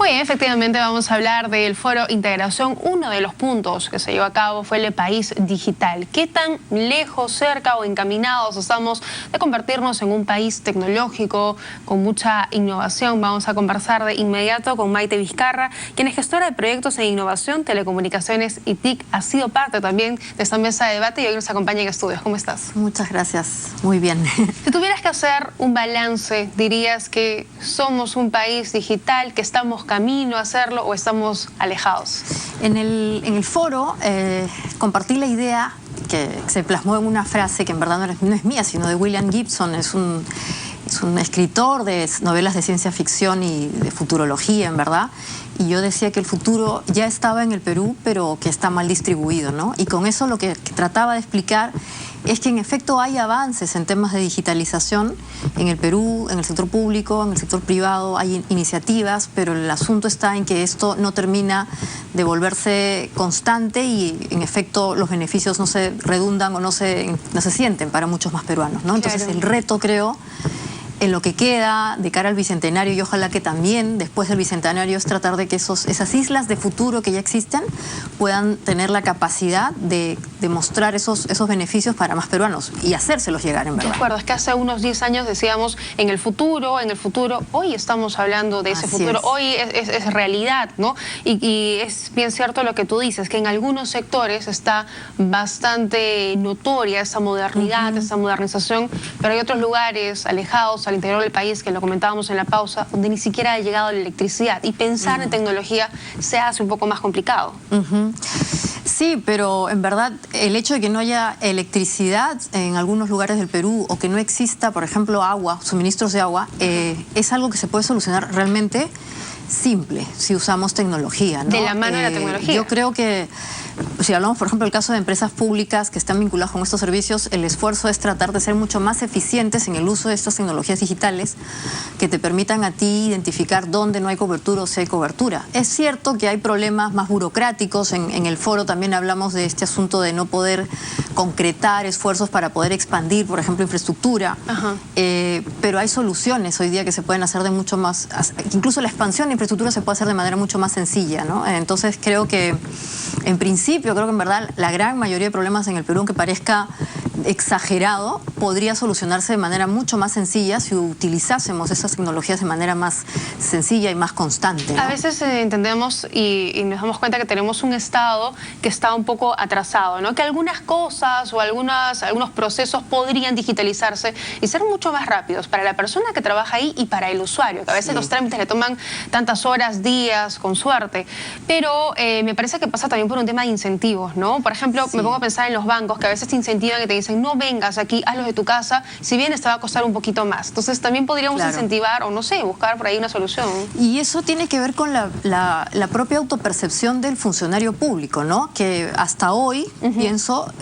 Muy bien, efectivamente vamos a hablar del Foro Integración. Uno de los puntos que se llevó a cabo fue el país digital. ¿Qué tan lejos, cerca o encaminados estamos de convertirnos en un país tecnológico con mucha innovación? Vamos a conversar de inmediato con Maite Vizcarra, quien es gestora de proyectos en innovación, telecomunicaciones y TIC. Ha sido parte también de esta mesa de debate y hoy nos acompaña en estudios. ¿Cómo estás? Muchas gracias. Muy bien. Si tuvieras que hacer un balance, ¿dirías que somos un país digital, que estamos camino a hacerlo o estamos alejados? En el foro compartí la idea que se plasmó en una frase que en verdad no es mía, sino de William Gibson. Es un escritor de novelas de ciencia ficción y de futurología, en verdad. Y yo decía que el futuro ya estaba en el Perú, pero que está mal distribuido, ¿no? Y con eso lo que trataba de explicar es que en efecto hay avances en temas de digitalización en el Perú, en el sector público, en el sector privado, hay iniciativas, pero el asunto está en que esto no termina de volverse constante y en efecto los beneficios no se redundan o no se sienten para muchos más peruanos, ¿no? Entonces el reto, creo, en lo que queda de cara al Bicentenario, y ojalá que también después del Bicentenario, es tratar de que esas islas de futuro que ya existen puedan tener la capacidad de mostrar esos beneficios para más peruanos y hacérselos llegar, en verdad. De acuerdo, es que hace unos 10 años decíamos en el futuro, hoy estamos hablando de ese futuro, hoy es realidad, ¿no? Y es bien cierto lo que tú dices, que en algunos sectores está bastante notoria esa modernidad, esa modernización, pero hay otros lugares alejados al interior del país, que lo comentábamos en la pausa, donde ni siquiera ha llegado la electricidad y pensar en tecnología se hace un poco más complicado. Sí, pero en verdad el hecho de que no haya electricidad en algunos lugares del Perú o que no exista, por ejemplo, agua, suministros de agua, es algo que se puede solucionar realmente simple si usamos tecnología, ¿no? De la mano de la tecnología. Yo creo que si hablamos, por ejemplo, del caso de empresas públicas que están vinculadas con estos servicios, el esfuerzo es tratar de ser mucho más eficientes en el uso de estas tecnologías digitales que te permitan a ti identificar dónde no hay cobertura o si hay cobertura. Es cierto que hay problemas más burocráticos. En el foro también hablamos de este asunto de no poder concretar esfuerzos para poder expandir, por ejemplo, infraestructura. Pero hay soluciones hoy día que se pueden hacer de mucho más... Incluso la expansión de infraestructura se puede hacer de manera mucho más sencilla, ¿no? Entonces creo que, en principio, creo que en verdad la gran mayoría de problemas en el Perú, aunque parezca exagerado, podría solucionarse de manera mucho más sencilla si utilizásemos esas tecnologías de manera más sencilla y más constante, ¿no? A veces entendemos y nos damos cuenta que tenemos un Estado que está un poco atrasado, ¿no? Que algunas cosas o algunos procesos podrían digitalizarse y ser mucho más rápidos para la persona que trabaja ahí y para el usuario, que a veces los trámites le toman tantas horas, días, con suerte. Pero me parece que pasa también por un tema de incentivos, ¿no? Por ejemplo, me pongo a pensar en los bancos que a veces te incentivan, que te dicen no vengas aquí, hazlo de tu casa, si bien te va a costar un poquito más. Entonces también podríamos incentivar o no sé, buscar por ahí una solución. Y eso tiene que ver con la propia autopercepción del funcionario público, ¿no? Que hasta hoy, pienso,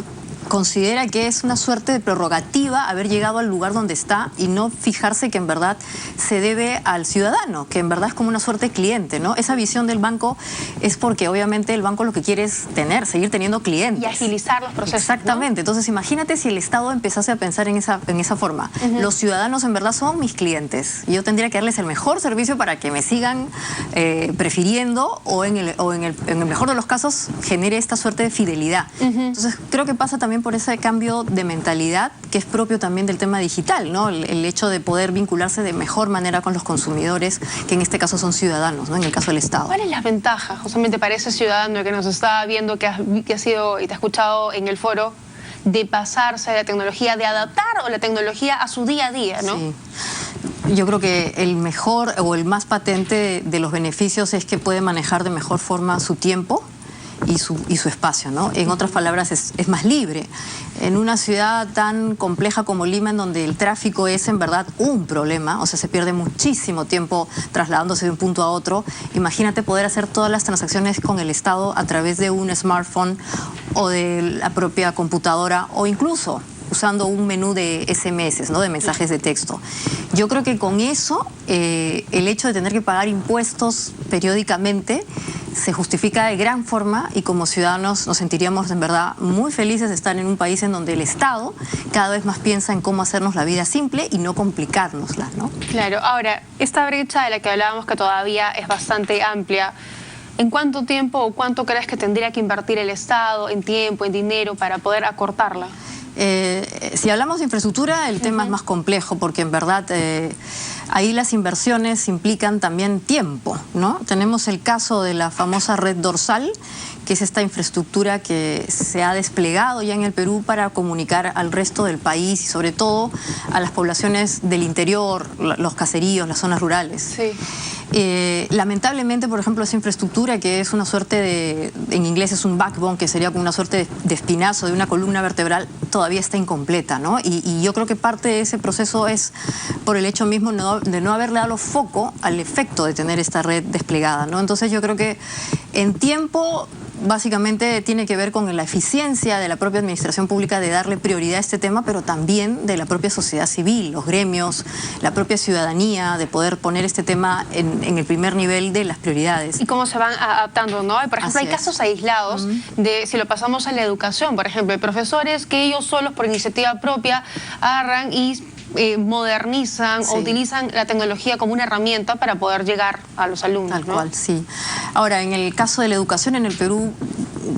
considera que es una suerte de prerrogativa haber llegado al lugar donde está y no fijarse que en verdad se debe al ciudadano, que en verdad es como una suerte de cliente, ¿no? Esa visión del banco es porque obviamente el banco lo que quiere es seguir teniendo clientes. Y agilizar los procesos. Exactamente. ¿No? Entonces imagínate si el Estado empezase a pensar en esa forma. Los ciudadanos en verdad son mis clientes y yo tendría que darles el mejor servicio para que me sigan prefiriendo o en el mejor de los casos genere esta suerte de fidelidad. Entonces creo que pasa también por ese cambio de mentalidad que es propio también del tema digital, ¿no? El hecho de poder vincularse de mejor manera con los consumidores, que en este caso son ciudadanos, ¿no? En el caso del Estado. ¿Cuál es la ventaja, justamente para ese ciudadano que nos está viendo, que ha sido y te ha escuchado en el foro, de pasarse de la tecnología, de adaptar o la tecnología a su día a día, ¿no? Sí. Yo creo que el mejor o el más patente de los beneficios es que puede manejar de mejor forma su tiempo y su espacio, ¿no? En otras palabras, es más libre. En una ciudad tan compleja como Lima, en donde el tráfico es en verdad un problema, o sea, se pierde muchísimo tiempo trasladándose de un punto a otro, imagínate poder hacer todas las transacciones con el Estado a través de un smartphone o de la propia computadora o incluso usando un menú de SMS, ¿no? De mensajes de texto. Yo creo que con eso, el hecho de tener que pagar impuestos periódicamente se justifica de gran forma, y como ciudadanos nos sentiríamos en verdad muy felices de estar en un país en donde el Estado cada vez más piensa en cómo hacernos la vida simple y no complicárnosla, ¿no? Claro, ahora, esta brecha de la que hablábamos, que todavía es bastante amplia, ¿en cuánto tiempo o cuánto crees que tendría que invertir el Estado en tiempo, en dinero, para poder acortarla? Si hablamos de infraestructura, el tema es más complejo, porque en verdad ahí las inversiones implican también tiempo, ¿no? Tenemos el caso de la famosa red dorsal, que es esta infraestructura que se ha desplegado ya en el Perú para comunicar al resto del país y sobre todo a las poblaciones del interior, los caseríos, las zonas rurales. Sí. Lamentablemente, por ejemplo, esa infraestructura, que es una suerte de, en inglés es un backbone, que sería como una suerte de espinazo de una columna vertebral, todavía está incompleta, ¿no? Y yo creo que parte de ese proceso es por el hecho mismo de no haberle dado foco al efecto de tener esta red desplegada, ¿no? Entonces yo creo que en tiempo básicamente tiene que ver con la eficiencia de la propia administración pública de darle prioridad a este tema, pero también de la propia sociedad civil, los gremios, la propia ciudadanía, de poder poner este tema en el primer nivel de las prioridades. Y cómo se van adaptando, ¿no? Por ejemplo, hay casos aislados de, si lo pasamos a la educación, por ejemplo, hay profesores que ellos solos por iniciativa propia agarran y modernizan o utilizan la tecnología como una herramienta para poder llegar a los alumnos. Tal cual, sí. Ahora, en el caso de la educación en el Perú,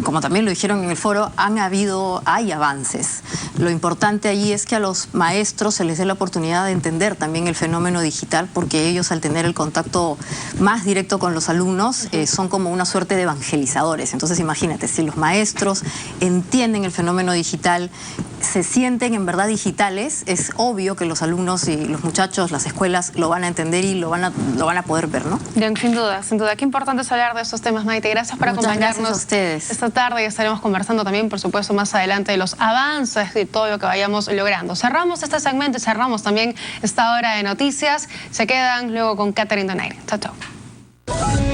como también lo dijeron en el foro, hay avances. Lo importante allí es que a los maestros se les dé la oportunidad de entender también el fenómeno digital, porque ellos, al tener el contacto más directo con los alumnos, son como una suerte de evangelizadores. Entonces imagínate, si los maestros entienden el fenómeno digital, se sienten en verdad digitales, es obvio que los alumnos y los muchachos, las escuelas, lo van a entender y lo van a poder ver, ¿no? Bien, sin duda, sin duda. Qué importante es hablar de estos temas, Maite. Gracias por acompañarnos. Gracias a ustedes. Esta tarde, y estaremos conversando también, por supuesto, más adelante de los avances y todo lo que vayamos logrando. Cerramos este segmento y cerramos también esta hora de noticias. Se quedan luego con Catherine Donaire. Chao, chao.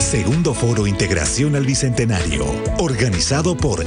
Segundo Foro Integración al Bicentenario, organizado por